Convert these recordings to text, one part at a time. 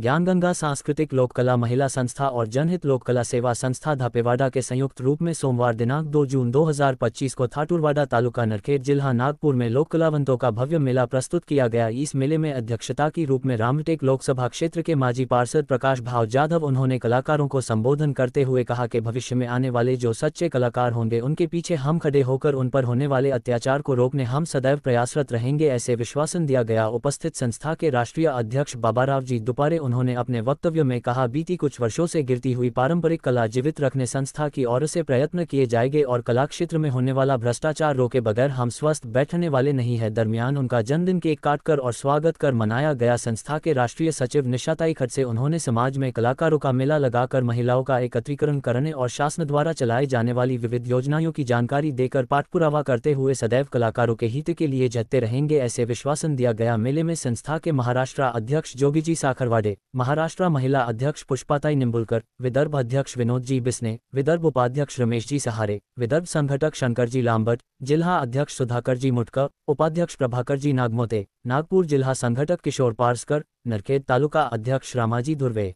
ज्ञानगंगा सांस्कृतिक लोककला महिला संस्था और जनहित लोककला सेवा संस्था धापेवाड़ा के संयुक्त रूप में सोमवार दिनांक 2 जून 2025 को थाटूरवाड़ा तालुका नरखेड़ जिला नागपुर में लोक कलावंतों का भव्य मेला प्रस्तुत किया गया। इस मेले में अध्यक्षता की रूप में रामटेक लोकसभा क्षेत्र के माजी पार्षद प्रकाश भाव जाधव। उन्होंने कलाकारों को संबोधन करते हुए कहा कि भविष्य में आने वाले जो सच्चे कलाकार होंगे उनके पीछे हम खड़े होकर उन पर होने वाले अत्याचार को रोकने हम सदैव प्रयासरत रहेंगे, ऐसे विश्वासन दिया गया। उपस्थित संस्था के राष्ट्रीय अध्यक्ष बाबाराव जी दुपारे उन्होंने अपने वक्तव्य में कहा, बीती कुछ वर्षों से गिरती हुई पारंपरिक कला जीवित रखने संस्था की ओर से प्रयत्न किए जाएंगे और कला क्षेत्र में होने वाला भ्रष्टाचार रोके बगैर हम स्वस्थ बैठने वाले नहीं है। दरमियान उनका जन्मदिन केक काटकर और स्वागत कर मनाया गया। संस्था के राष्ट्रीय सचिव निशाताई खडसे उन्होंने समाज में कलाकारों का मेला लगाकर महिलाओं का एकत्रीकरण करने और शासन द्वारा चलाई जाने वाली विविध योजनाओं की जानकारी देकर पाठपुरावा करते हुए सदैव कलाकारों के हित के लिए जगते रहेंगे, ऐसे विश्वासन दिया गया। मेले में संस्था के महाराष्ट्र अध्यक्ष जोगीजी साखरवाडे, महाराष्ट्र महिला अध्यक्ष पुष्पाताई निंबुलकर, विदर्भ अध्यक्ष विनोद जी बिस्ने, विदर्भ उपाध्यक्ष रमेश जी सहारे, विदर्भ संघटक शंकर जी लांबट, जिला अध्यक्ष सुधाकर जी मुटकर, उपाध्यक्ष प्रभाकर जी नागमोते, नागपुर जिला संघटक किशोर पारसकर, नरखेड़ तालुका अध्यक्ष रामाजी धुर्वे,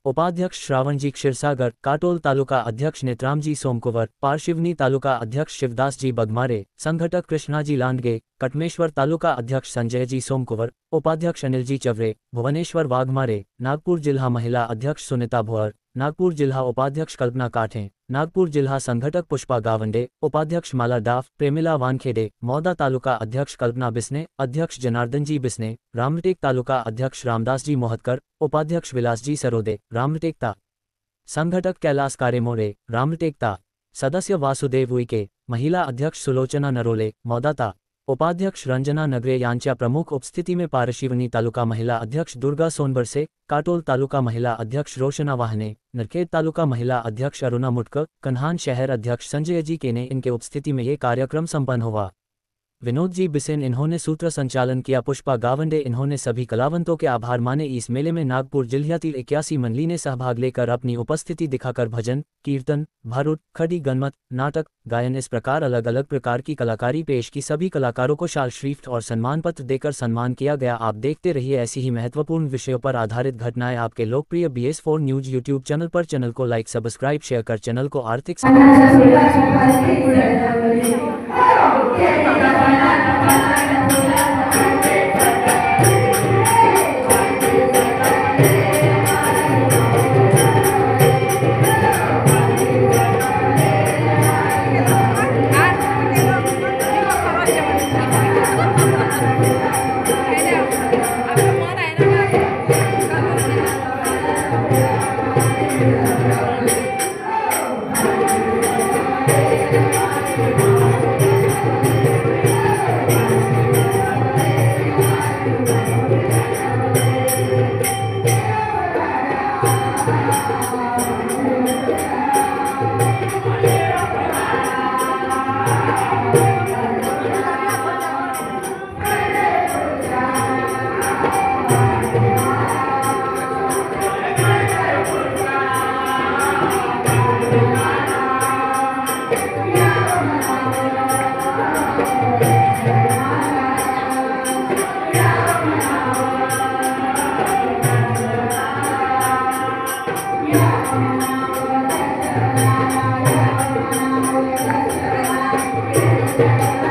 उपाध्यक्ष श्रावणजी क्षीरसागर, काटोल तालुका अध्यक्ष नेत्रामजी सोमकुंवर, पारशिवनी तालुका अध्यक्ष शिवदास जी बगमारे, संघटक कृष्णाजी लांडगे, कटमेश्वर तालुका अध्यक्ष संजय जी सोमकुंवर, उपाध्यक्ष अनिल जी चवरे, भुवनेश्वर वाघमारे, नागपुर जिला महिला अध्यक्ष सुनीता भुअर, नागपुर जिला उपाध्यक्ष कल्पना काठे, नागपुर जिला संघटक पुष्पा गावंडे, उपाध्यक्ष माला डाफ, प्रेमिला वानखेड़े, मौदा तालुका अध्यक्ष कल्पना बिस्ने, अध्यक्ष जनार्दन जी बिस्ने, रामटेक तालुका अध्यक्ष रामदास जी मोहतकर, उपाध्यक्ष विलास जी सरोदे, रामटेकता, संघटक कैलास कारेमोरे, रामटेकता, सदस्य वासुदेव उइके, महिला अध्यक्ष सुलोचना नरोले, मौदाता, उपाध्यक्ष रंजना नगरे यांच्या प्रमुख उपस्थिति में पारशिवनी तालुका महिला अध्यक्ष दुर्गा सोनबरसे, काटोल तालुका महिला अध्यक्ष रोशना वाहने, नरखेड़ तालुका महिला अध्यक्ष अरुणा मुटकर, कन्हान शहर अध्यक्ष संजय जी केने इनके उपस्थिति में ये कार्यक्रम संपन्न हुआ। विनोद जी बिसेन इन्होंने सूत्र संचालन किया। पुष्पा गावंडे इन्होंने सभी कलावंतों के आभार माने। इस मेले में नागपुर जिल्ह्यातील 81 मंडली ने सहभाग लेकर अपनी उपस्थिति दिखाकर भजन, कीर्तन, भारुड, खड़ी गन्मत, नाटक, गायन इस प्रकार अलग अलग प्रकार की कलाकारी पेश की। सभी कलाकारों को शाल श्रीफ्ट और सम्मान पत्र देकर सम्मान किया गया। आप देखते रहिए ऐसी ही महत्वपूर्ण विषयों पर आधारित घटनाएं आपके लोकप्रिय BS4 न्यूज यूट्यूब चैनल पर। चैनल को लाइक सब्सक्राइब शेयर कर चैनल को आर्थिक Yeah.